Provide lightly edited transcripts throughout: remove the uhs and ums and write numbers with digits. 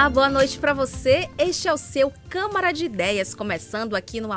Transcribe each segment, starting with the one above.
Olá, boa noite para você. Este é o seu Câmara de Ideias, começando aqui no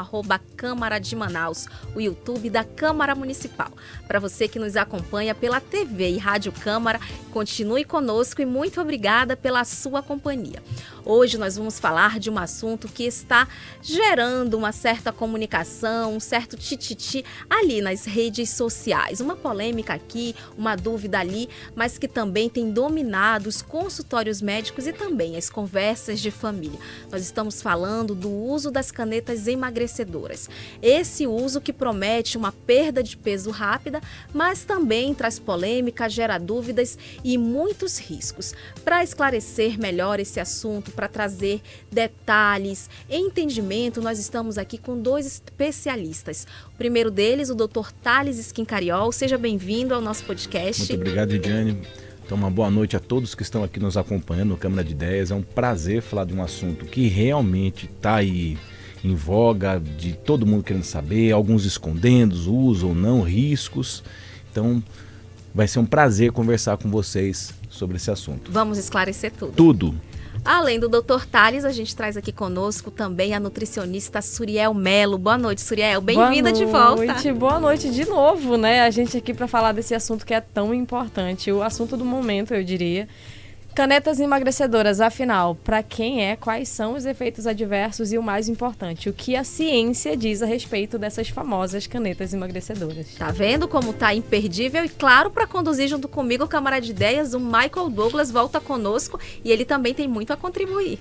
@Câmara de Manaus, o YouTube da Câmara Municipal. Para você que nos acompanha pela TV e Rádio Câmara, continue conosco e muito obrigada pela sua companhia. Hoje nós vamos falar de um assunto que está gerando uma certa comunicação, um certo tititi ali nas redes sociais. Uma polêmica aqui, uma dúvida ali, mas que também tem dominado os consultórios médicos e também as conversas de família. Nós estamos falando do uso das canetas emagrecedoras. Esse uso que promete uma perda de peso rápida, mas também traz polêmica, gera dúvidas e muitos riscos. Para esclarecer melhor esse assunto, para trazer detalhes, entendimento, nós estamos aqui com dois especialistas. O primeiro deles, o Dr. Thales Schincariol. Seja bem-vindo ao nosso podcast. Muito obrigado, Lidiane. Então, uma boa noite a todos que estão aqui nos acompanhando no Câmara de Ideias. É um prazer falar de um assunto que realmente está aí em voga, de todo mundo querendo saber, alguns escondendo, uso ou não, riscos. Então, vai ser um prazer conversar com vocês sobre esse assunto. Vamos esclarecer tudo. Tudo. Além do Dr. Thales, a gente traz aqui conosco também a nutricionista Suriel Melo. Boa noite, Suriel. Bem-vinda de volta. Boa noite de novo, né? A gente aqui para falar desse assunto que é tão importante, o assunto do momento, eu diria. Canetas emagrecedoras, afinal, para quem é, quais são os efeitos adversos e o mais importante, o que a ciência diz a respeito dessas famosas canetas emagrecedoras. Tá vendo como tá imperdível? E claro, para conduzir junto comigo o Câmara de Ideias, o Michael Douglas volta conosco e ele também tem muito a contribuir.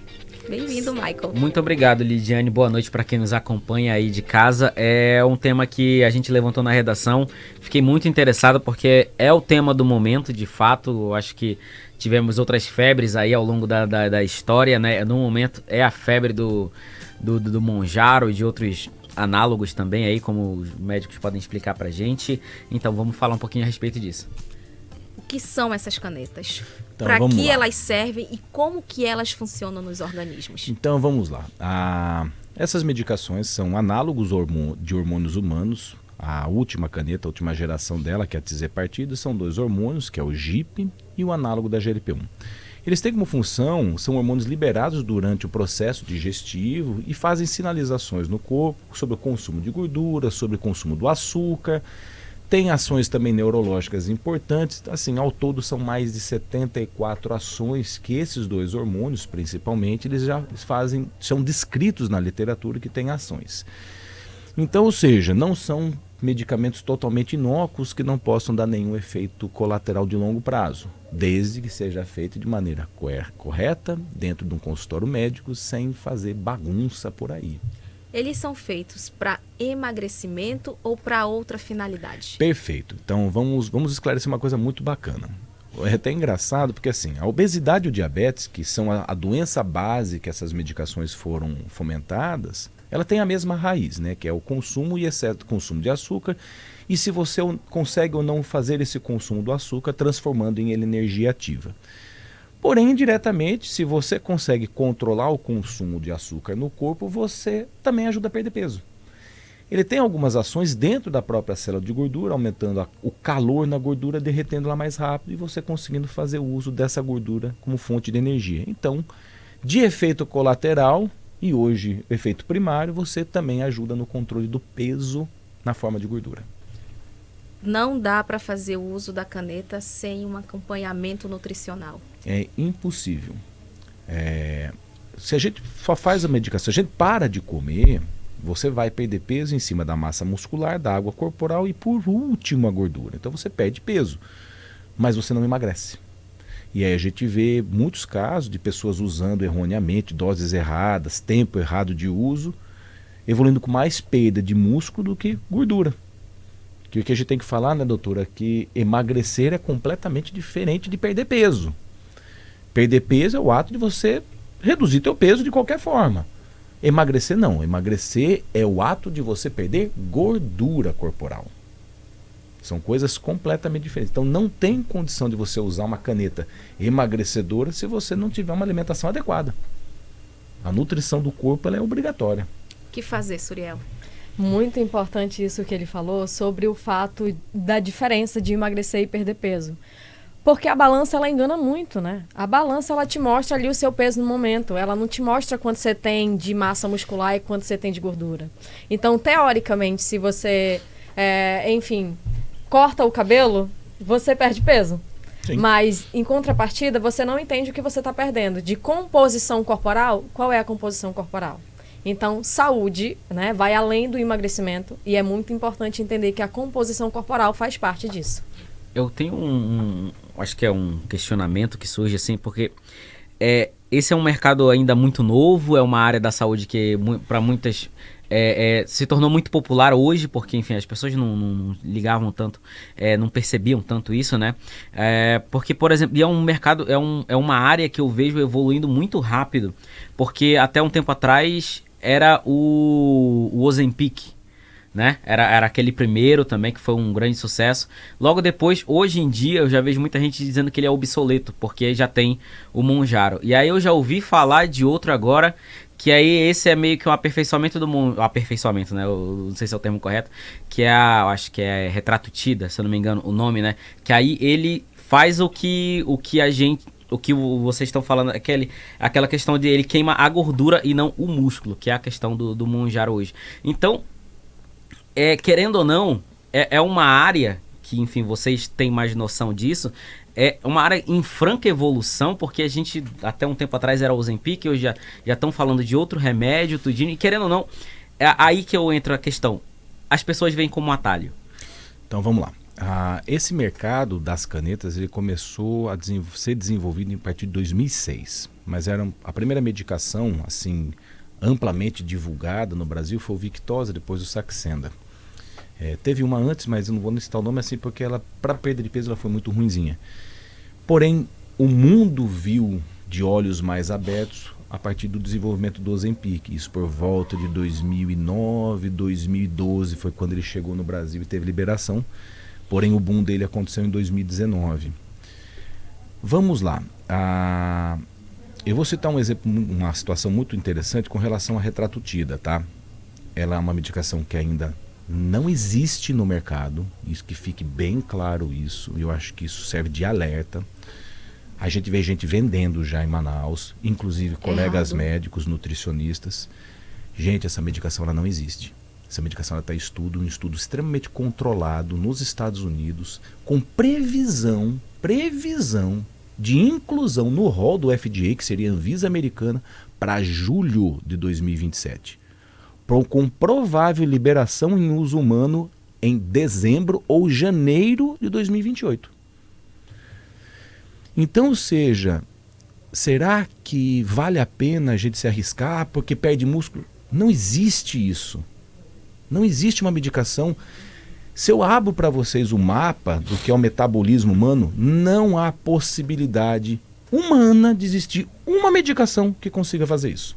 Bem-vindo, Michael. Muito obrigado, Lidiane. Boa noite para quem nos acompanha aí de casa. É um tema que a gente levantou na redação. Fiquei muito interessado porque é o tema do momento, de fato. Eu acho que tivemos outras febres aí ao longo da história, né? No momento é a febre do Mounjaro e de outros análogos também aí, como os médicos podem explicar pra gente. Então vamos falar um pouquinho a respeito disso. O que são essas canetas? Então, para que elas servem e como que elas funcionam nos organismos? Então vamos lá. Essas medicações são análogos de hormônios humanos. A última caneta, a última geração dela, que é a tizepartida, são dois hormônios, que é o GIP e o análogo da GLP-1. Eles têm como função, são hormônios liberados durante o processo digestivo e fazem sinalizações no corpo sobre o consumo de gordura, sobre o consumo do açúcar. Tem ações também neurológicas importantes. Assim, ao todo são mais de 74 ações que esses dois hormônios, principalmente, eles já fazem, são descritos na literatura que tem ações. Então, ou seja, não são medicamentos totalmente inócuos que não possam dar nenhum efeito colateral de longo prazo, desde que seja feito de maneira correta, dentro de um consultório médico, sem fazer bagunça por aí. Eles são feitos para emagrecimento ou para outra finalidade? Perfeito. Então vamos esclarecer uma coisa muito bacana. É até engraçado porque assim, a obesidade e o diabetes, que são a doença base que essas medicações foram fomentadas, ela tem a mesma raiz, né? Que é o consumo e excesso consumo de açúcar. E se você consegue ou não fazer esse consumo do açúcar, transformando em ele energia ativa. Porém, indiretamente, se você consegue controlar o consumo de açúcar no corpo, você também ajuda a perder peso. Ele tem algumas ações dentro da própria célula de gordura, aumentando o calor na gordura, derretendo-la mais rápido e você conseguindo fazer uso dessa gordura como fonte de energia. Então, de efeito colateral e hoje efeito primário, você também ajuda no controle do peso na forma de gordura. Não dá para fazer o uso da caneta sem um acompanhamento nutricional. É impossível. Se a gente só faz a medicação, se a gente para de comer, você vai perder peso em cima da massa muscular, da água corporal e, por último, a gordura. Então você perde peso, mas você não emagrece. E aí a gente vê muitos casos de pessoas usando erroneamente, doses erradas, tempo errado de uso, evoluindo com mais perda de músculo do que gordura. Que o que a gente tem que falar, né, doutora, é que emagrecer é completamente diferente de perder peso. Perder peso é o ato de você reduzir teu peso de qualquer forma. Emagrecer não. Emagrecer é o ato de você perder gordura corporal. São coisas completamente diferentes. Então não tem condição de você usar uma caneta emagrecedora se você não tiver uma alimentação adequada. A nutrição do corpo ela é obrigatória. O que fazer, Suriel? Muito importante isso que ele falou sobre o fato da diferença de emagrecer e perder peso. Porque a balança, ela engana muito, né? A balança, ela te mostra ali o seu peso no momento. Ela não te mostra quanto você tem de massa muscular e quanto você tem de gordura. Então, teoricamente, se você, enfim, corta o cabelo, você perde peso. Sim. Mas, em contrapartida, você não entende o que você está perdendo. De composição corporal, qual é a composição corporal? Então, saúde, né, vai além do emagrecimento. E é muito importante entender que a composição corporal faz parte disso. Eu tenho acho que é um questionamento que surge assim, porque esse é um mercado ainda muito novo, é uma área da saúde que para muitas se tornou muito popular hoje, porque enfim, as pessoas não ligavam tanto, não percebiam tanto isso, né? Porque, por exemplo, e é um mercado, é uma área que eu vejo evoluindo muito rápido, porque até um tempo atrás era o Ozempic, né? Era aquele primeiro também que foi um grande sucesso. Logo depois, hoje em dia, eu já vejo muita gente dizendo que ele é obsoleto, porque já tem o Mounjaro. E aí eu já ouvi falar de outro agora, que aí esse é meio que um aperfeiçoamento do Mounjaro. Aperfeiçoamento, né? Eu não sei se é o termo correto. Que eu acho que é Retrato Tida, se eu não me engano o nome, né? Que aí ele faz o que a gente... O que vocês estão falando, aquela questão de ele queima a gordura e não o músculo, que é a questão do Mounjaro hoje. Então, querendo ou não, é uma área que, enfim, vocês têm mais noção disso, é uma área em franca evolução, porque a gente, até um tempo atrás era o Ozempic, hoje já estão falando de outro remédio, tudinho, e querendo ou não, é aí que eu entro a questão. As pessoas veem como um atalho. Então vamos lá. Esse mercado das canetas ele começou a ser desenvolvido a partir de 2006, mas a primeira medicação assim amplamente divulgada no Brasil foi o Victoza, depois o Saxenda. Teve uma antes, mas eu não vou citar o nome assim porque ela, para perda de peso, ela foi muito ruinzinha. Porém, o mundo viu de olhos mais abertos a partir do desenvolvimento do Ozempic. Isso por volta de 2009, 2012 foi quando ele chegou no Brasil e teve liberação. Porém, o boom dele aconteceu em 2019. Vamos lá. Eu vou citar um exemplo, uma situação muito interessante com relação à Retrato Tida, tá? Ela é uma medicação que ainda não existe no mercado, isso que fique bem claro isso, eu acho que isso serve de alerta. A gente vê gente vendendo já em Manaus, inclusive colegas médicos, nutricionistas. Gente, essa medicação ela não existe. Essa medicação está em um estudo extremamente controlado nos Estados Unidos, com previsão de inclusão no rol do FDA, que seria a Anvisa americana, para julho de 2027. Com provável liberação em uso humano em dezembro ou janeiro de 2028. Então, ou seja, será que vale a pena a gente se arriscar porque perde músculo? Não existe isso. Não existe uma medicação. Se eu abro para vocês o mapa do que é o metabolismo humano, não há possibilidade humana de existir uma medicação que consiga fazer isso.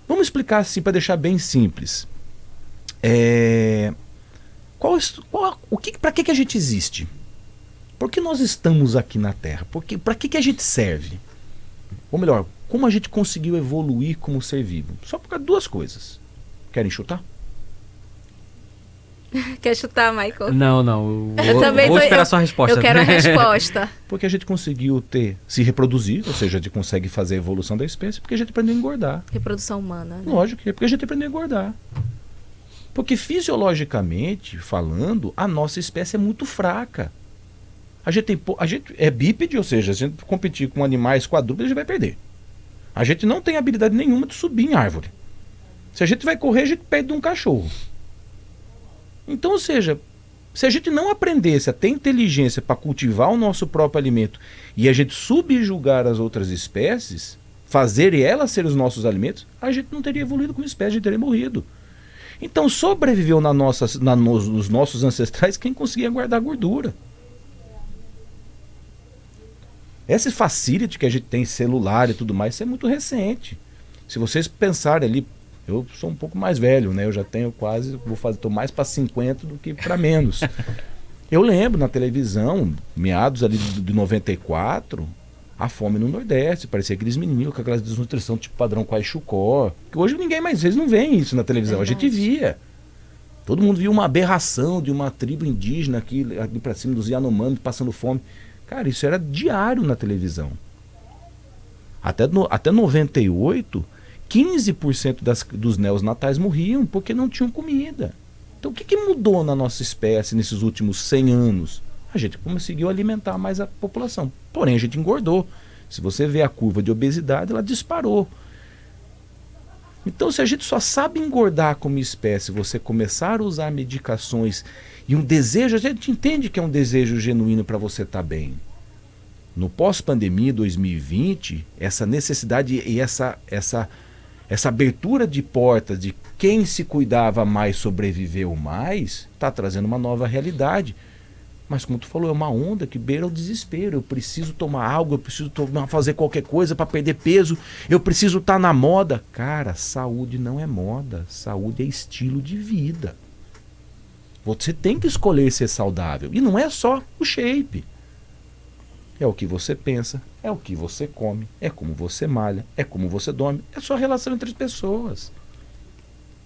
Vamos explicar assim para deixar bem simples. Para que a gente existe? Por que nós estamos aqui na Terra? Para que a gente serve? Ou melhor, como a gente conseguiu evoluir como ser vivo? Só por causa de duas coisas. Querem chutar? Quer chutar, Michael? Não. Eu também vou esperar a sua resposta. Eu quero a resposta. Porque a gente conseguiu se reproduzir, ou seja, a gente consegue fazer a evolução da espécie, porque a gente aprendeu a engordar. Reprodução humana, né? Lógico que é porque a gente aprendeu a engordar. Porque fisiologicamente falando, a nossa espécie é muito fraca. A gente é bípede, ou seja, se a gente competir com animais quadrúpedes, a gente vai perder. A gente não tem habilidade nenhuma de subir em árvore. Se a gente vai correr, a gente perde de um cachorro. Então, ou seja, se a gente não aprendesse a ter inteligência para cultivar o nosso próprio alimento e a gente subjugar as outras espécies, fazer elas ser os nossos alimentos, a gente não teria evoluído como espécie, a gente teria morrido. Então sobreviveu nos nossos ancestrais quem conseguia guardar gordura. Esse facility que a gente tem celular e tudo mais, isso é muito recente. Se vocês pensarem ali, eu sou um pouco mais velho, né? Eu já tenho estou mais para 50 do que para menos. Eu lembro na televisão, meados ali de 94, a fome no Nordeste, parecia aqueles menininhos com aquelas desnutrição tipo padrão Kwashiorkor, que hoje ninguém mais, vocês não veem isso na televisão, a gente via. Todo mundo via uma aberração de uma tribo indígena aqui para cima dos Yanomami passando fome. Cara, isso era diário na televisão. Até 98, 15% dos neonatais morriam porque não tinham comida. Então o que mudou na nossa espécie nesses últimos 100 anos? A gente conseguiu alimentar mais a população. Porém, a gente engordou. Se você vê a curva de obesidade, ela disparou. Então, se a gente só sabe engordar como espécie, você começar a usar medicações e um desejo, a gente entende que é um desejo genuíno para você estar bem. No pós-pandemia 2020, essa necessidade e essa abertura de portas de quem se cuidava mais sobreviveu mais, está trazendo uma nova realidade. Mas como tu falou, é uma onda que beira o desespero. Eu preciso tomar algo, eu preciso fazer qualquer coisa para perder peso, eu preciso estar na moda. Cara, saúde não é moda, saúde é estilo de vida. Você tem que escolher ser saudável. E não é só o shape. É o que você pensa, é o que você come, é como você malha, é como você dorme, é só a relação entre as pessoas.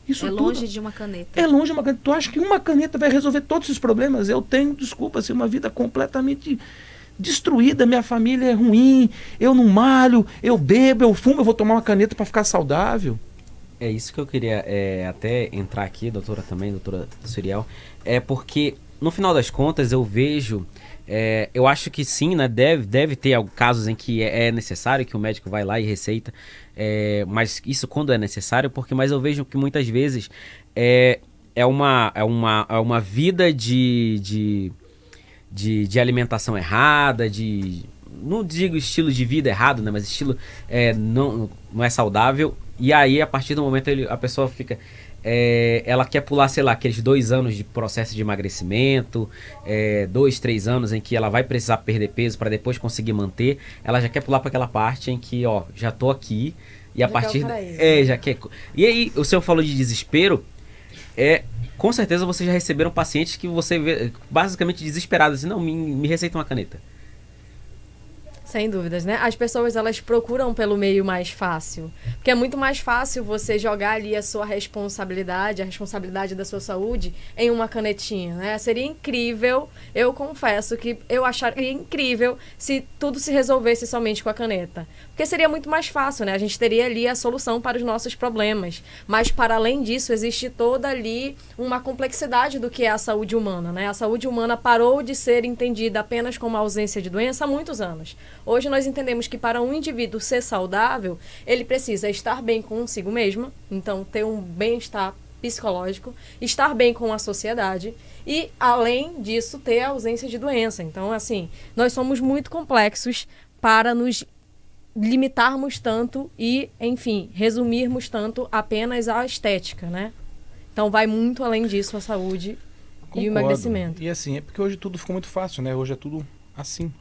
Isso longe de uma caneta. É longe de uma caneta. Tu acha que uma caneta vai resolver todos esses problemas? Eu tenho, desculpa, assim, uma vida completamente destruída, minha família é ruim, eu não malho, eu bebo, eu fumo, eu vou tomar uma caneta para ficar saudável. É isso que eu queria até entrar aqui, doutora Suriel, porque no final das contas eu vejo, eu acho que sim, né, deve ter casos em que é necessário que o médico vai lá e receita, mas isso quando é necessário, mas eu vejo que muitas vezes é uma vida de alimentação errada, não digo estilo de vida errado, né, mas estilo não é saudável, e aí a partir do momento a pessoa fica... ela quer pular, sei lá, aqueles 2 anos de processo de emagrecimento, 2, 3 anos em que ela vai precisar perder peso para depois conseguir manter. Ela já quer pular para aquela parte em que, ó, já tô aqui e a partir já quer. E aí o senhor falou de desespero, com certeza vocês já receberam pacientes que você vê basicamente desesperados, assim, não, me receita uma caneta. Sem dúvidas, né? As pessoas, elas procuram pelo meio mais fácil. Porque é muito mais fácil você jogar ali a sua responsabilidade, a responsabilidade da sua saúde em uma canetinha, né? Seria incrível, eu confesso que eu acharia incrível se tudo se resolvesse somente com a caneta. Porque seria muito mais fácil, né? A gente teria ali a solução para os nossos problemas. Mas, para além disso, existe toda ali uma complexidade do que é a saúde humana, né? A saúde humana parou de ser entendida apenas como ausência de doença há muitos anos. Hoje nós entendemos que para um indivíduo ser saudável, ele precisa estar bem consigo mesmo, então ter um bem-estar psicológico, estar bem com a sociedade e, além disso, ter a ausência de doença. Então, assim, nós somos muito complexos para nos limitarmos tanto e, enfim, resumirmos tanto apenas a estética, né? Então, vai muito além disso a saúde. Concordo. E o emagrecimento. E assim, é porque hoje tudo ficou muito fácil, né? Hoje é tudo... assim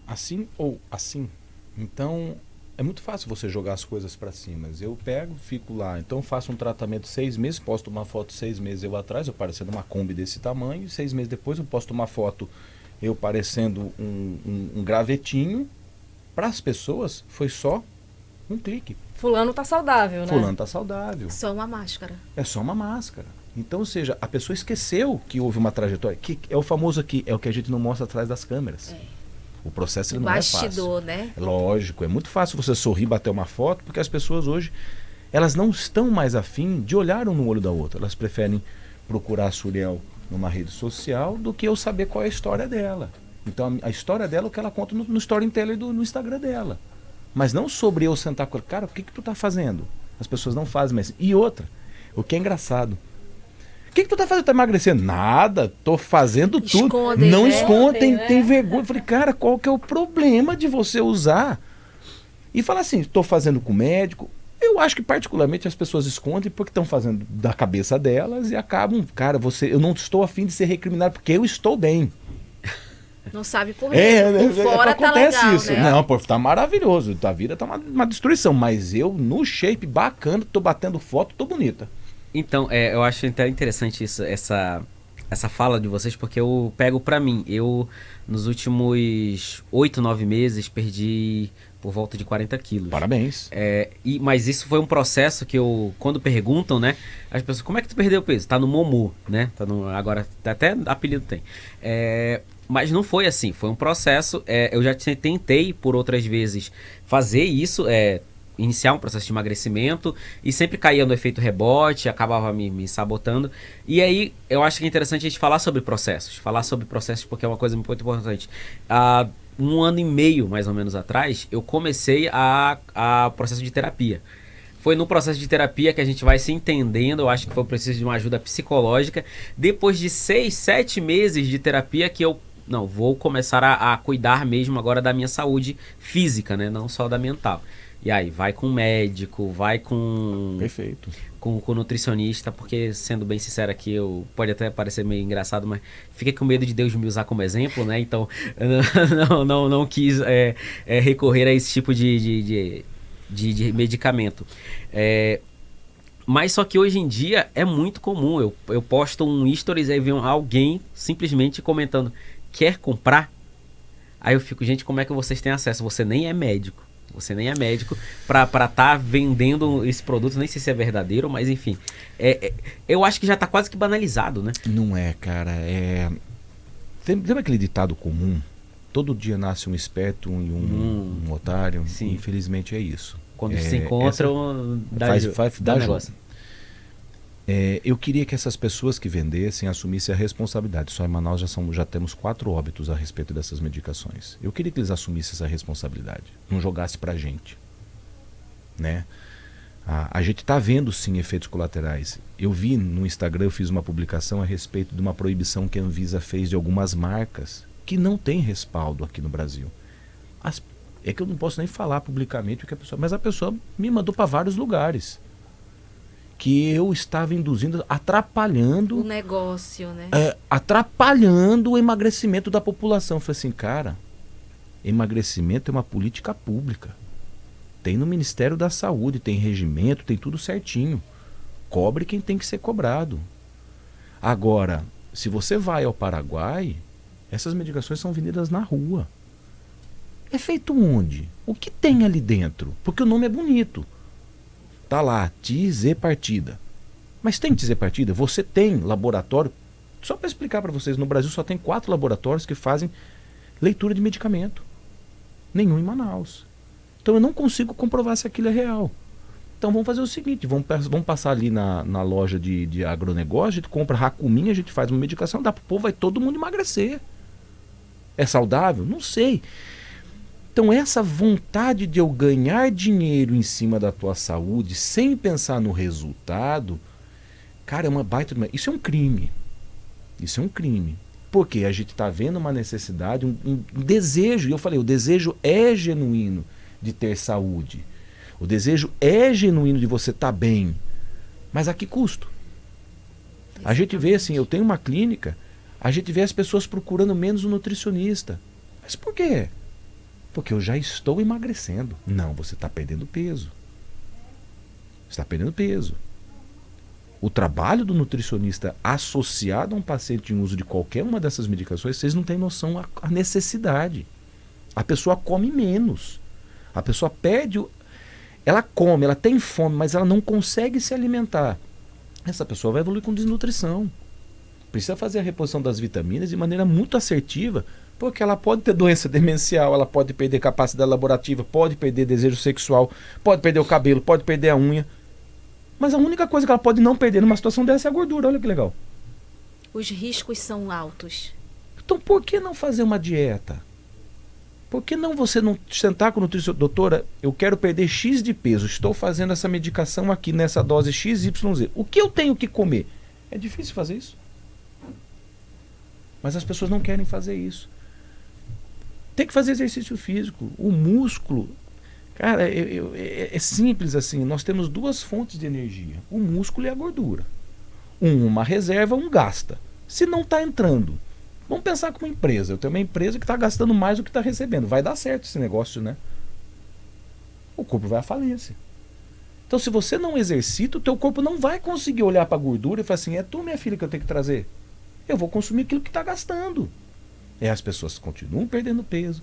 ou assim. Então é muito fácil você jogar as coisas para cima. Eu pego, fico lá, então faço um tratamento 6 meses, posto uma foto 6 meses eu atrás, eu parecendo uma Kombi desse tamanho, e 6 meses depois eu posto uma foto eu parecendo um gravetinho. Para as pessoas foi só um clique. Fulano tá saudável, né? Fulano tá saudável. Só uma máscara. É só uma máscara. Então, ou seja, a pessoa esqueceu que houve uma trajetória, que é o famoso aqui, é o que a gente não mostra atrás das câmeras. O processo ele não é fácil. Bastidor, né? Lógico, é muito fácil você sorrir, bater uma foto, porque as pessoas hoje, elas não estão mais afim de olhar um no olho da outra. Elas preferem procurar a Suriel numa rede social do que eu saber qual é a história dela. Então, a história dela é o que ela conta no storyteller no Instagram dela. Mas não sobre eu sentar com ela. Cara, o que tu tá fazendo? As pessoas não fazem mais. E outra, o que é engraçado. O que tu tá fazendo? Tá emagrecendo? Nada, tô fazendo tudo. Escondem, não né? escondem, tem vergonha. Eu falei, cara, qual que é o problema de você usar? E falar assim, tô fazendo com o médico. Eu acho que particularmente as pessoas escondem porque estão fazendo da cabeça delas e acabam, cara, eu não estou afim de ser recriminado porque eu estou bem. Não sabe por dentro. Por fora acontece tá legal, isso. né? Não, pô, tá maravilhoso. Tua vida tá uma destruição. Mas eu, no shape bacana, tô batendo foto, tô bonita. Então, eu acho até interessante isso, essa fala de vocês, porque eu pego pra mim. Eu, nos últimos 8, 9 meses, perdi por volta de 40 quilos. Parabéns. Mas isso foi um processo que quando perguntam, né, as pessoas, como é que tu perdeu peso? Tá no Momu, né? Agora, até apelido tem. Mas não foi assim, foi um processo. Eu já tentei por outras vezes fazer isso, iniciar um processo de emagrecimento e sempre caía no efeito rebote, acabava me sabotando. E aí eu acho que é interessante a gente falar sobre processos porque é uma coisa muito importante. Há 1 ano e meio, mais ou menos atrás, eu comecei a processo de terapia. Foi no processo de terapia que a gente vai se entendendo. Eu acho que foi preciso de uma ajuda psicológica. Depois de 6, 7 meses de terapia que eu vou começar a cuidar mesmo agora da minha saúde física, né? Não só da mental. E aí, vai com médico, vai com... Perfeito. Com nutricionista, porque, sendo bem sincero aqui, pode até parecer meio engraçado, mas fiquei com medo de Deus me usar como exemplo, né? Então, não quis recorrer a esse tipo de medicamento. Mas só que hoje em dia é muito comum. Eu posto um stories e aí vem alguém simplesmente comentando: quer comprar? Aí eu fico, gente, como é que vocês têm acesso? Você nem é médico para estar vendendo esse produto. Nem sei se é verdadeiro, mas enfim. Eu acho que já está quase que banalizado, né? Não é, cara. Lembra aquele ditado comum? Todo dia nasce um esperto e um otário. Sim. Infelizmente é isso. Quando se encontram, dá negócio. Eu queria que essas pessoas que vendessem assumissem a responsabilidade. Só em Manaus já temos 4 óbitos a respeito dessas medicações. Eu queria que eles assumissem essa responsabilidade. Não jogassem pra gente. Né? A gente está vendo sim efeitos colaterais. Eu vi no Instagram, eu fiz uma publicação a respeito de uma proibição que a Anvisa fez de algumas marcas que não tem respaldo aqui no Brasil. É que eu não posso nem falar publicamente o que mas a pessoa me mandou para vários lugares que eu estava induzindo, atrapalhando o negócio, né? Atrapalhando o emagrecimento da população. Eu falei assim, cara, emagrecimento é uma política pública. Tem no Ministério da Saúde, tem regimento, tem tudo certinho. Cobre quem tem que ser cobrado. Agora, se você vai ao Paraguai, essas medicações são vendidas na rua. É feito onde? O que tem ali dentro? Porque o nome é bonito. Tá lá, Tizepartida. Mas tem Tizepartida? Você tem laboratório? Só para explicar para vocês, no Brasil só tem 4 laboratórios que fazem leitura de medicamento. Nenhum em Manaus. Então eu não consigo comprovar se aquilo é real. Então vamos fazer o seguinte, vamos passar ali na loja de agronegócio, a gente compra Racumin, a gente faz uma medicação, dá pro povo, vai todo mundo emagrecer. É saudável? Não sei. Então essa vontade de eu ganhar dinheiro em cima da tua saúde, sem pensar no resultado, cara, é uma baita... Isso é um crime. Isso é um crime. Porque a gente está vendo uma necessidade, um desejo, e eu falei, o desejo é genuíno de ter saúde. O desejo é genuíno de você estar bem. Mas a que custo? A gente vê assim, eu tenho uma clínica, a gente vê as pessoas procurando menos um nutricionista. Mas por quê? Porque eu já estou emagrecendo. Não, você está perdendo peso. Você está perdendo peso. O trabalho do nutricionista associado a um paciente em uso de qualquer uma dessas medicações, vocês não têm noção a necessidade. A pessoa come menos. A pessoa perde... Ela come, ela tem fome, mas ela não consegue se alimentar. Essa pessoa vai evoluir com desnutrição. Precisa fazer a reposição das vitaminas de maneira muito assertiva, porque ela pode ter doença demencial, ela pode perder capacidade laborativa, pode perder desejo sexual, pode perder o cabelo, pode perder a unha. Mas a única coisa que ela pode não perder numa situação dessa é a gordura. Olha que legal. Os riscos são altos. Então por que não fazer uma dieta? Por que não você não sentar com o nutricionista? Doutora, eu quero perder X de peso, estou fazendo essa medicação aqui nessa dose XYZ. O que eu tenho que comer? É difícil fazer isso. Mas as pessoas não querem fazer isso. Tem que fazer exercício físico. O músculo, cara, é simples assim. Nós temos 2 fontes de energia: o músculo e a gordura. Uma reserva, um gasta. Se não está entrando, vamos pensar como empresa. Eu tenho uma empresa que está gastando mais do que está recebendo. Vai dar certo esse negócio, né? O corpo vai à falência. Então, se você não exercita, o teu corpo não vai conseguir olhar para a gordura e falar assim: é tu, minha filha, que eu tenho que trazer. Eu vou consumir aquilo que está gastando. As pessoas continuam perdendo peso,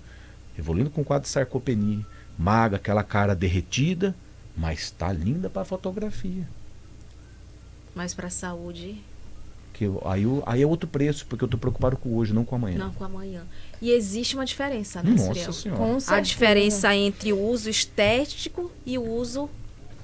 evoluindo com quadro de sarcopenia, magra, aquela cara derretida, mas está linda para a fotografia. Mas para a saúde... Aí é outro preço, porque eu estou preocupado com hoje, não com amanhã. Não, com amanhã. E existe uma diferença, né, Nossa Suriel? Senhora. Com A certeza. diferença entre o uso estético e o uso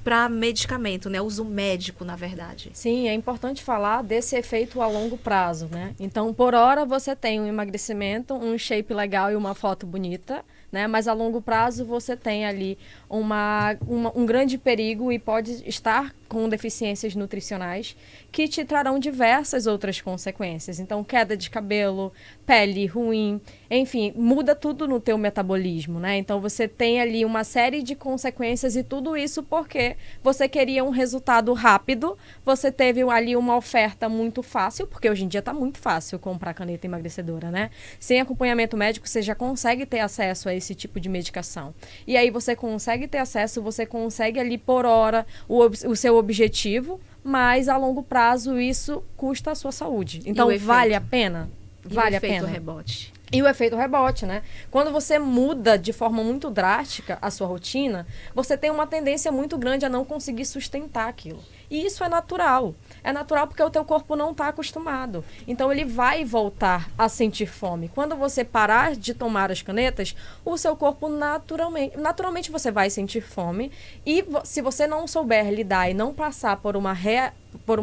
para medicamento, né? O uso médico, na verdade. Sim, é importante falar desse efeito a longo prazo, né? Então, por hora você tem um emagrecimento, um shape legal e uma foto bonita, né? Mas a longo prazo você tem ali um grande perigo e pode estar com deficiências nutricionais que te trarão diversas outras consequências. Então, queda de cabelo, pele ruim, enfim, muda tudo no teu metabolismo, né? Então, você tem ali uma série de consequências e tudo isso porque você queria um resultado rápido, você teve ali uma oferta muito fácil, porque hoje em dia está muito fácil comprar caneta emagrecedora, né? Sem acompanhamento médico, você já consegue ter acesso a esse tipo de medicação. E aí você consegue ter acesso, você consegue ali por hora o seu objetivo, mas a longo prazo isso custa a sua saúde. Então, vale a pena? Vale a pena. E o efeito rebote. E o efeito rebote, né? Quando você muda de forma muito drástica a sua rotina, você tem uma tendência muito grande a não conseguir sustentar aquilo. E isso é natural. É natural porque o teu corpo não está acostumado. Então, ele vai voltar a sentir fome. Quando você parar de tomar as canetas, o seu corpo naturalmente você vai sentir fome. E se você não souber lidar e não passar por uma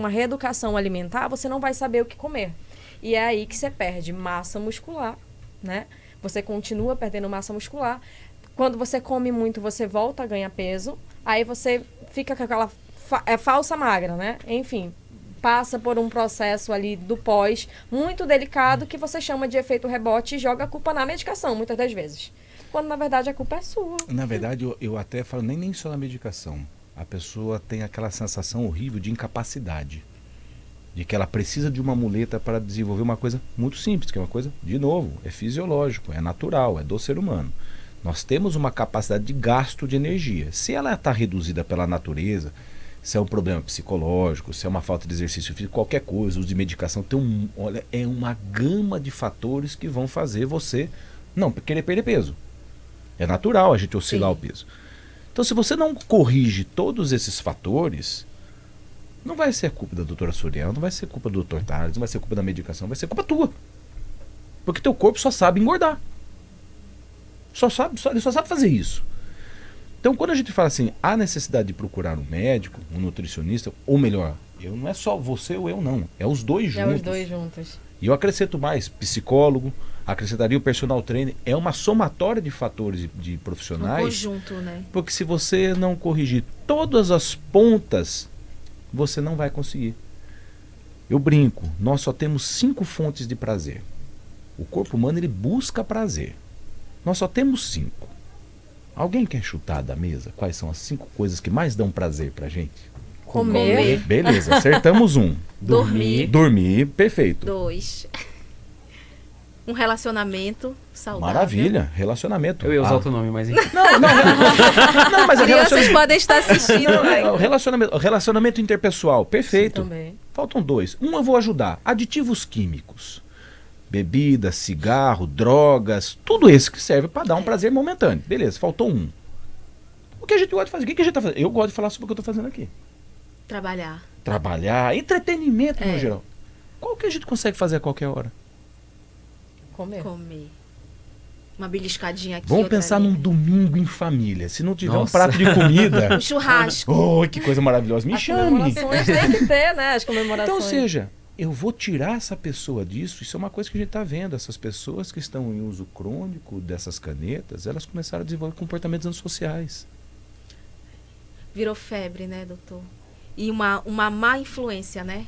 reeducação alimentar, você não vai saber o que comer. E é aí que você perde massa muscular, né? Você continua perdendo massa muscular. Quando você come muito, você volta a ganhar peso. Aí você fica com aquela falsa magra, né? Enfim, passa por um processo ali do pós muito delicado que você chama de efeito rebote e joga a culpa na medicação, muitas das vezes. Quando, na verdade, a culpa é sua. Na verdade, eu até falo, nem só na medicação. A pessoa tem aquela sensação horrível de incapacidade. De que ela precisa de uma muleta para desenvolver uma coisa muito simples, que é uma coisa, de novo, é fisiológico, é natural, é do ser humano. Nós temos uma capacidade de gasto de energia. Se ela está reduzida pela natureza, se é um problema psicológico, se é uma falta de exercício físico, qualquer coisa, uso de medicação, olha, é uma gama de fatores que vão fazer você não querer perder peso. É natural a gente oscilar o peso. Então, se você não corrige todos esses fatores, não vai ser culpa da doutora Suriel, não vai ser culpa do Dr. Tales, não vai ser culpa da medicação, vai ser culpa tua. Porque teu corpo só sabe engordar. Ele só sabe fazer isso. Então, quando a gente fala assim, há necessidade de procurar um médico, um nutricionista, ou melhor, não é só você ou eu não, é os dois juntos. É os dois juntos. E eu acrescento mais, psicólogo, acrescentaria o personal trainer, é uma somatória de fatores de profissionais. Um conjunto, né? Porque se você não corrigir todas as pontas, você não vai conseguir. Eu brinco, nós só temos 5 fontes de prazer. O corpo humano, ele busca prazer. Nós só temos 5. Alguém quer chutar da mesa quais são as 5 coisas que mais dão prazer pra gente? Comer. Beleza, acertamos 1. Dormir, perfeito. 2. Um relacionamento saudável. Maravilha, relacionamento. Eu ia usar outro nome, mas enfim. Não, mas Crianças podem estar assistindo, né? Relacionamento interpessoal, perfeito. Sim, também. Faltam 2. Eu vou ajudar. Aditivos químicos. Bebida, cigarro, drogas, tudo isso que serve para dar um prazer momentâneo. Beleza, faltou 1. O que a gente gosta de fazer? O que a gente tá fazendo? Eu gosto de falar sobre o que eu tô fazendo aqui. Trabalhar, entretenimento no geral. Qual que a gente consegue fazer a qualquer hora? Comer. Uma beliscadinha aqui. Vamos outra pensar ali. num domingo em família. Se não tiver um Nossa. prato de comida... Um churrasco. Oh, que coisa maravilhosa. Me As chame. comemorações tem que ter, né? As comemorações. Então, ou seja, eu vou tirar essa pessoa disso. Isso é uma coisa que a gente está vendo. Essas pessoas que estão em uso crônico dessas canetas, elas começaram a desenvolver comportamentos antissociais. Virou febre, né, doutor? E uma má influência, né?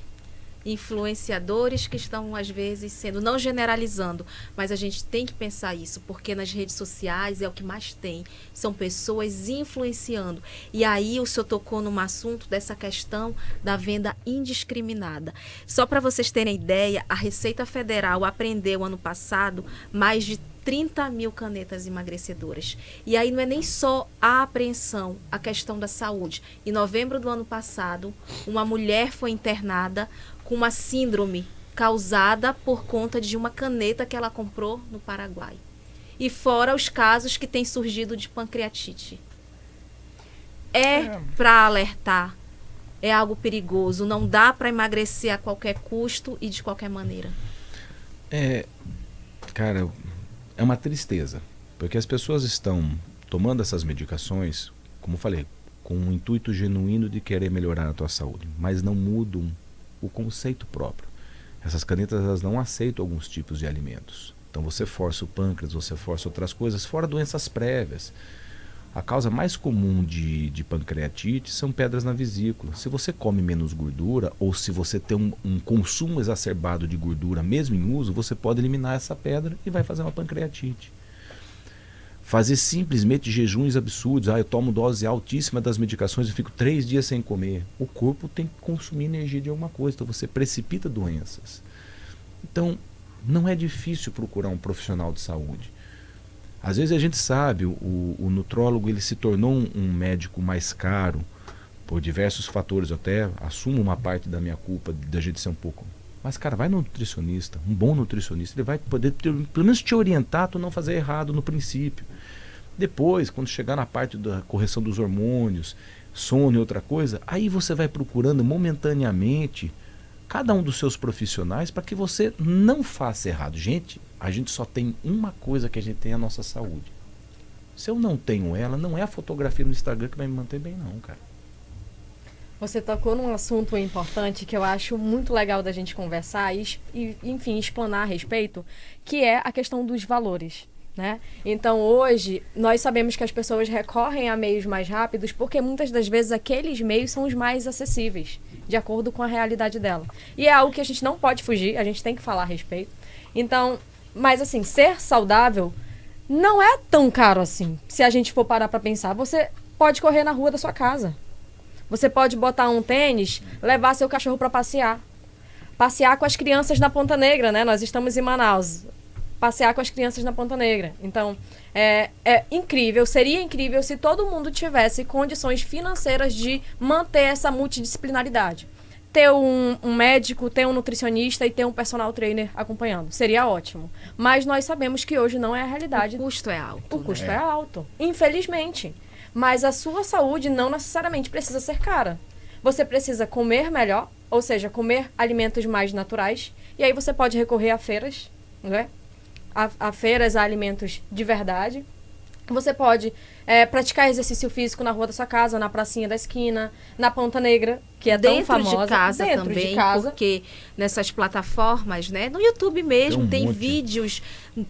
Influenciadores que estão, às vezes, sendo, não generalizando, mas a gente tem que pensar isso, porque nas redes sociais é o que mais tem. São pessoas influenciando. E aí o senhor tocou num assunto dessa questão da venda indiscriminada. Só para vocês terem ideia, a Receita Federal apreendeu ano passado mais de 30 mil canetas emagrecedoras. E aí não é nem só a apreensão, a questão da saúde. Em novembro do ano passado, uma mulher foi internada com uma síndrome causada por conta de uma caneta que ela comprou no Paraguai. E fora os casos que têm surgido de pancreatite. É para alertar, é algo perigoso? Não dá para emagrecer a qualquer custo e de qualquer maneira? Cara, é uma tristeza, porque as pessoas estão tomando essas medicações, como eu falei, com um intuito genuíno de querer melhorar a tua saúde, mas não mudam o conceito próprio. Essas canetas, elas não aceitam alguns tipos de alimentos. Então você força o pâncreas, você força outras coisas, fora doenças prévias. A causa mais comum de pancreatite são pedras na vesícula. Se você come menos gordura, ou se você tem um consumo exacerbado de gordura, mesmo em uso, você pode eliminar essa pedra e vai fazer uma pancreatite. Fazer simplesmente jejuns absurdos. Eu tomo dose altíssima das medicações e fico 3 dias sem comer. O corpo tem que consumir energia de alguma coisa, então você precipita doenças. Então, não é difícil procurar um profissional de saúde. Às vezes a gente sabe, o nutrólogo ele se tornou um médico mais caro por diversos fatores. Eu até assumo uma parte da minha culpa da gente ser um pouco... Mas, cara, vai no nutricionista, um bom nutricionista, ele vai poder pelo menos te orientar a tu não fazer errado no princípio. Depois, quando chegar na parte da correção dos hormônios, sono e outra coisa, aí você vai procurando momentaneamente cada um dos seus profissionais para que você não faça errado. Gente, a gente só tem uma coisa que a gente tem, a nossa saúde. Se eu não tenho ela, não é a fotografia no Instagram que vai me manter bem não, cara. Você tocou num assunto importante que eu acho muito legal da gente conversar e enfim, explanar a respeito, que é a questão dos valores, né? Então, hoje, nós sabemos que as pessoas recorrem a meios mais rápidos porque muitas das vezes aqueles meios são os mais acessíveis, de acordo com a realidade dela. E é algo que a gente não pode fugir, a gente tem que falar a respeito. Então, mas assim, ser saudável não é tão caro assim. Se a gente for parar para pensar, você pode correr na rua da sua casa. Você pode botar um tênis, levar seu cachorro para passear. Passear com as crianças na Ponta Negra, né? Nós estamos em Manaus. Passear com as crianças na Ponta Negra. Então, é incrível, seria incrível se todo mundo tivesse condições financeiras de manter essa multidisciplinaridade. Ter um médico, ter um nutricionista e ter um personal trainer acompanhando. Seria ótimo. Mas nós sabemos que hoje não é a realidade. O custo é alto. O custo é alto, infelizmente. Mas a sua saúde não necessariamente precisa ser cara. Você precisa comer melhor, ou seja, comer alimentos mais naturais. E aí você pode recorrer a feiras, né? A feiras, a alimentos de verdade. Você pode praticar exercício físico na rua da sua casa, na pracinha da esquina, na Ponta Negra, que é tão famosa. Dentro de casa dentro também, de casa. porque nessas plataformas, né? No YouTube mesmo tem vídeos,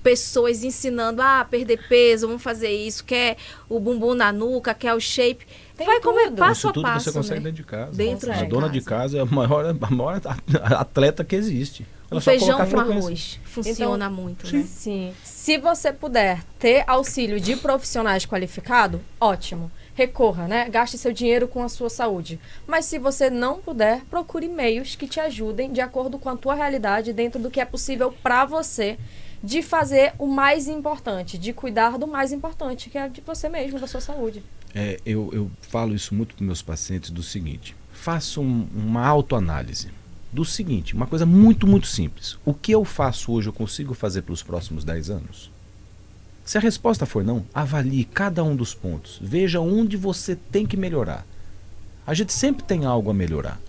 pessoas ensinando a perder peso, vamos fazer isso, quer o bumbum na nuca, quer o shape. Tem vai comer tudo. passo Isso tudo a passo, você consegue né? dentro de casa. Dentro A de dona casa. de casa é a maior atleta que existe. Ela O só feijão coloca com frequência. arroz funciona muito, né? Sim. Se você puder ter auxílio de profissionais qualificados, ótimo. Recorra, né? Gaste seu dinheiro com a sua saúde. Mas se você não puder, procure meios que te ajudem de acordo com a tua realidade, dentro do que é possível para você, de fazer o mais importante, de cuidar do mais importante, que é de você mesmo, da sua saúde. Eu falo isso muito para meus pacientes do seguinte: faça uma autoanálise. Do seguinte, uma coisa muito, muito simples. O que eu faço hoje eu consigo fazer pelos próximos 10 anos? Se a resposta for não, avalie cada um dos pontos. Veja onde você tem que melhorar. A gente sempre tem algo a melhorar.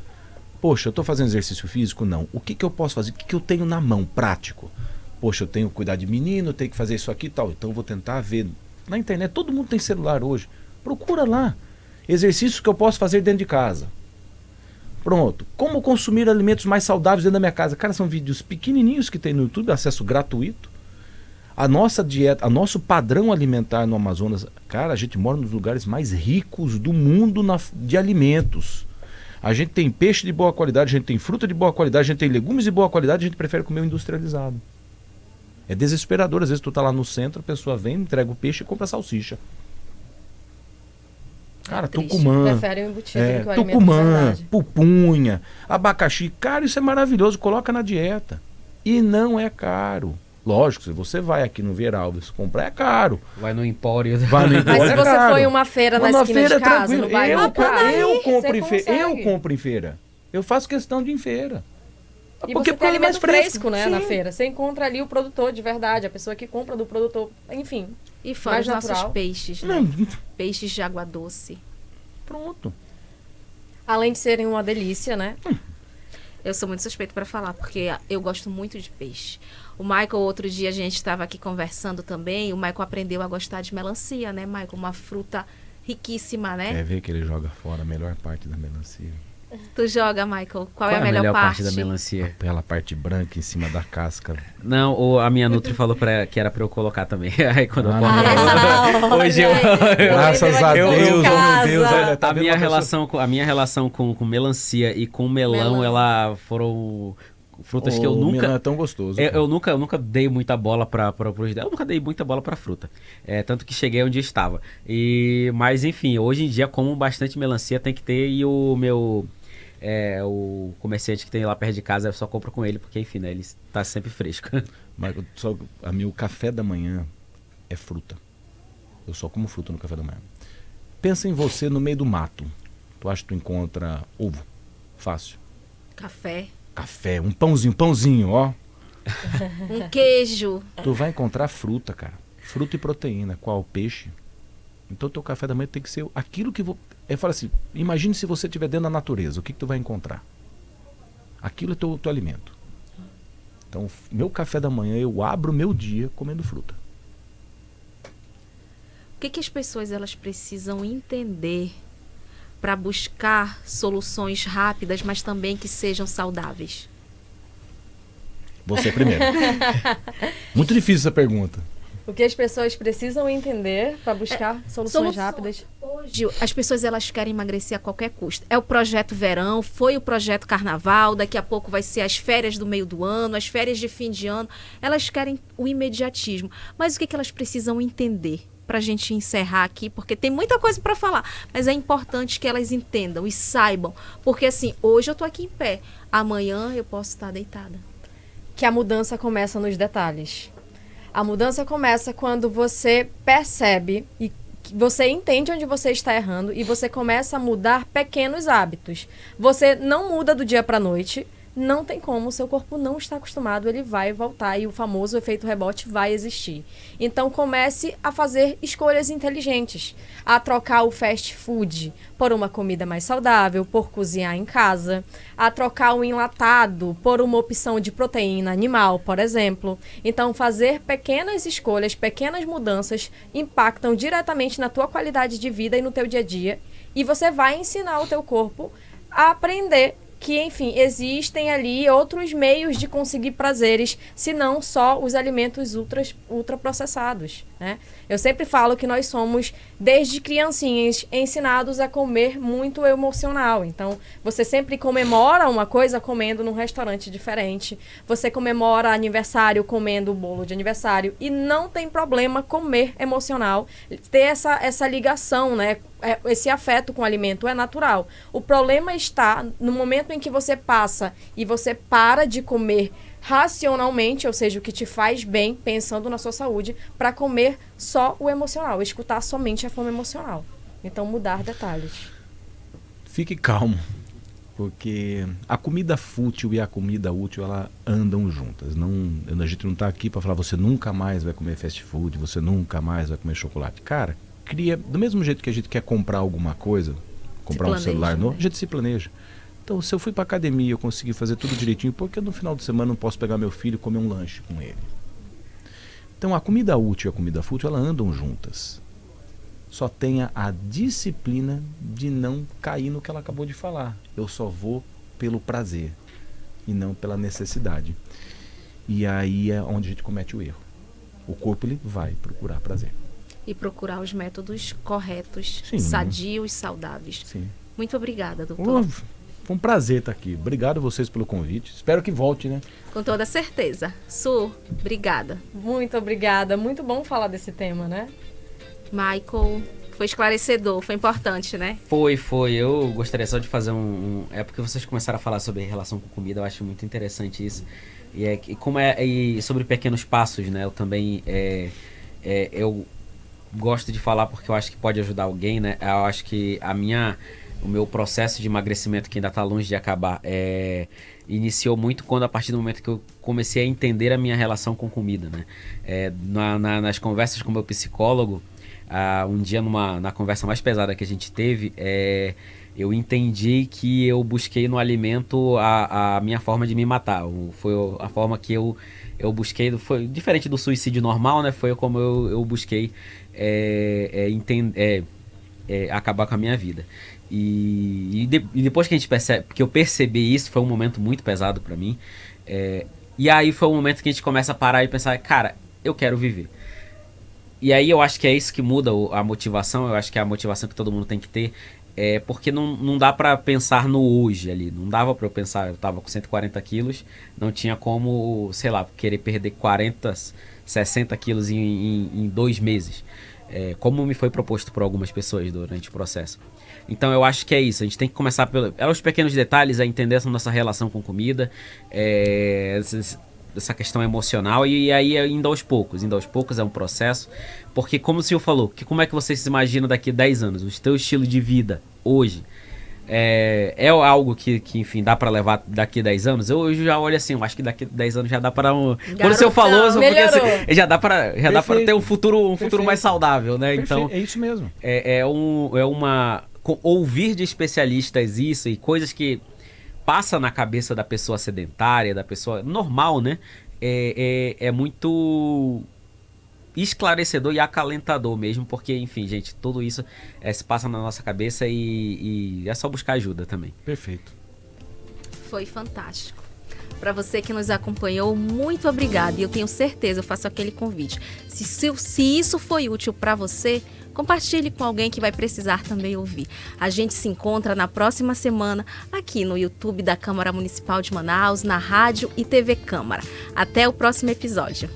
Poxa, eu estou fazendo exercício físico? Não. O que eu posso fazer? O que eu tenho na mão, prático? Poxa, eu tenho que cuidar de menino, eu tenho que fazer isso aqui e tal. Então eu vou tentar ver. Na internet, todo mundo tem celular hoje. Procura lá. Exercícios que eu posso fazer dentro de casa. Pronto. Como consumir alimentos mais saudáveis dentro da minha casa? Cara, são vídeos pequenininhos que tem no YouTube, acesso gratuito. A nossa dieta, o nosso padrão alimentar no Amazonas, cara, a gente mora nos lugares mais ricos do mundo de alimentos. A gente tem peixe de boa qualidade, a gente tem fruta de boa qualidade, a gente tem legumes de boa qualidade, a gente prefere comer o industrializado. É desesperador, às vezes tu tá lá no centro, a pessoa vem, entrega o peixe e compra salsicha. Cara, tucumã, Prefere o embutido do que o alimento de tucumã, verdade. pupunha, abacaxi. Cara, isso é maravilhoso, coloca na dieta. E não é caro. Lógico, se você vai aqui no Veralves comprar, é caro. Vai no Empório. Vai no Empório, Mas se é você caro. for em uma feira na Uma esquina feira de casa, tranquilo. no bairro do cara, eu compro você em feira. Eu consegue. compro em feira. Eu faço questão de ir em feira. E Porque você tem é mais alimento fresco, né, Sim. na feira. Você encontra ali o produtor de verdade, a pessoa que compra do produtor, enfim. E fora Mais os nossos natural. peixes, né? Não, Peixes de água doce. pronto. Além de serem uma delícia, né? Eu sou muito suspeita para falar, porque eu gosto muito de peixe. O Michael, outro dia a gente estava aqui conversando também, o Michael aprendeu a gostar de melancia, né, Michael? Uma fruta riquíssima, né? Quer ver que ele joga fora a melhor parte da melancia? Tu joga, Michael? Qual é a melhor melhor parte da melancia? Aquela parte branca em cima da casca. Não, a minha Nutri falou que era pra eu colocar também. Aí quando eu não. hoje eu... Graças a Deus, oh meu Deus. Olha, tá a minha relação com melancia e com melão, ela foram frutas que eu nunca... Melão é tão gostoso. Eu nunca dei muita bola para eu nunca dei muita bola pra fruta. Tanto que cheguei onde estava. Mas enfim, hoje em dia como bastante melancia tem que ter, e o meu... o comerciante que tem lá perto de casa, eu só compro com ele, porque enfim, né, ele tá sempre fresco. Mas o café da manhã é fruta. Eu só como fruta no café da manhã. Pensa em você no meio do mato. Tu acha que tu encontra ovo? Fácil. Café, Um pãozinho, ó. um queijo. Tu vai encontrar fruta, cara. Fruta e proteína. Qual? Peixe. Então teu café da manhã tem que ser aquilo que... Eu falo assim, imagine se você estiver dentro da natureza, o que tu vai encontrar? Aquilo é teu alimento. Então, meu café da manhã, eu abro o meu dia comendo fruta. O que as pessoas elas precisam entender para buscar soluções rápidas, mas também que sejam saudáveis? Você primeiro. Muito difícil essa pergunta. O que as pessoas precisam entender para buscar soluções rápidas? Hoje, as pessoas elas querem emagrecer a qualquer custo. É o projeto verão, foi o projeto carnaval, daqui a pouco vai ser as férias do meio do ano, as férias de fim de ano. Elas querem o imediatismo. Mas o que elas precisam entender? Para a gente encerrar aqui, porque tem muita coisa para falar, mas é importante que elas entendam e saibam. Porque assim, hoje eu tô aqui em pé, amanhã eu posso estar deitada. Que a mudança começa nos detalhes. A mudança começa quando você percebe e você entende onde você está errando e você começa a mudar pequenos hábitos. Você não muda do dia para a noite, não tem como, o seu corpo não está acostumado, ele vai voltar e o famoso efeito rebote vai existir. Então comece a fazer escolhas inteligentes, a trocar o fast food por uma comida mais saudável, por cozinhar em casa, a trocar o enlatado por uma opção de proteína animal, por exemplo. Então fazer pequenas escolhas, pequenas mudanças impactam diretamente na tua qualidade de vida e no teu dia a dia, e você vai ensinar o teu corpo a aprender que, enfim, existem ali outros meios de conseguir prazeres, se não só os alimentos ultraprocessados, né? Eu sempre falo que nós somos, desde criancinhas, ensinados a comer muito emocional. Então, você sempre comemora uma coisa comendo num restaurante diferente. Você comemora aniversário comendo bolo de aniversário. E não tem problema comer emocional. Ter essa ligação, né? Esse afeto com o alimento é natural. O problema está no momento em que você passa e você para de comer racionalmente, ou seja, o que te faz bem, pensando na sua saúde, para comer só o emocional, escutar somente a fome emocional. Então, mudar detalhes. Fique calmo, porque a comida fútil e a comida útil, ela andam juntas. A gente não está aqui para falar, você nunca mais vai comer fast food, você nunca mais vai comer chocolate. Cara, do mesmo jeito que a gente quer comprar alguma coisa, comprar um celular novo, a gente se planeja. Então, se eu fui para academia, eu consegui fazer tudo direitinho, por que no final de semana não posso pegar meu filho e comer um lanche com ele? Então, a comida útil e a comida fútil, elas andam juntas. Só tenha a disciplina de não cair no que ela acabou de falar. Eu só vou pelo prazer e não pela necessidade. E aí é onde a gente comete o erro. O corpo, ele vai procurar prazer. E procurar os métodos corretos, Sim. Sadios, saudáveis. Sim. Muito obrigada, doutor. Foi um prazer estar aqui. Obrigado a vocês pelo convite. Espero que volte, né? Com toda certeza. Su, obrigada. Muito obrigada. Muito bom falar desse tema, né? Michael, foi esclarecedor, foi importante, né? Foi. Eu gostaria só de fazer É porque vocês começaram a falar sobre relação com comida, eu acho muito interessante isso. E sobre pequenos passos, né? Eu também... eu gosto de falar porque eu acho que pode ajudar alguém, né? Eu acho que o meu processo de emagrecimento, que ainda está longe de acabar, iniciou muito a partir do momento que eu comecei a entender a minha relação com comida, né? Nas conversas com o meu psicólogo, um dia na conversa mais pesada que a gente teve, eu entendi que eu busquei no alimento a minha forma de me matar. Foi a forma que eu busquei, foi diferente do suicídio normal, né? Foi como eu busquei acabar com a minha vida. E depois que a gente percebe, que eu percebi isso, foi um momento muito pesado pra mim. E aí foi um momento que a gente começa a parar e pensar, cara, eu quero viver. E aí eu acho que é isso que muda a motivação. Eu acho que é a motivação que todo mundo tem que ter. Porque não dá pra pensar no hoje ali. Não dava pra eu pensar, eu tava com 140 quilos, não tinha como, sei lá, querer perder 40, 60 quilos em 2 meses. Como me foi proposto por algumas pessoas durante o processo. Então eu acho que é isso, a gente tem que começar pelos pequenos detalhes, a entender essa nossa relação com comida, essa questão emocional, e aí indo aos poucos é um processo, porque como o senhor falou, como é que você se imagina daqui a 10 anos, o teu estilo de vida hoje, é algo que enfim, dá pra levar daqui a 10 anos? Eu já olho assim, eu acho que daqui a 10 anos já dá pra quando o senhor falou, porque, assim, já dá pra ter um futuro mais saudável, né? Perfeito. Então, é isso mesmo. Ouvir de especialistas isso e coisas que passa na cabeça da pessoa sedentária, da pessoa normal, né? É muito esclarecedor e acalentador mesmo, porque, enfim, gente, tudo isso se passa na nossa cabeça e é só buscar ajuda também. Perfeito. Foi fantástico. Para você que nos acompanhou, muito obrigada. E eu tenho certeza, eu faço aquele convite. Se isso foi útil para você, compartilhe com alguém que vai precisar também ouvir. A gente se encontra na próxima semana aqui no YouTube da Câmara Municipal de Manaus, na rádio e TV Câmara. Até o próximo episódio.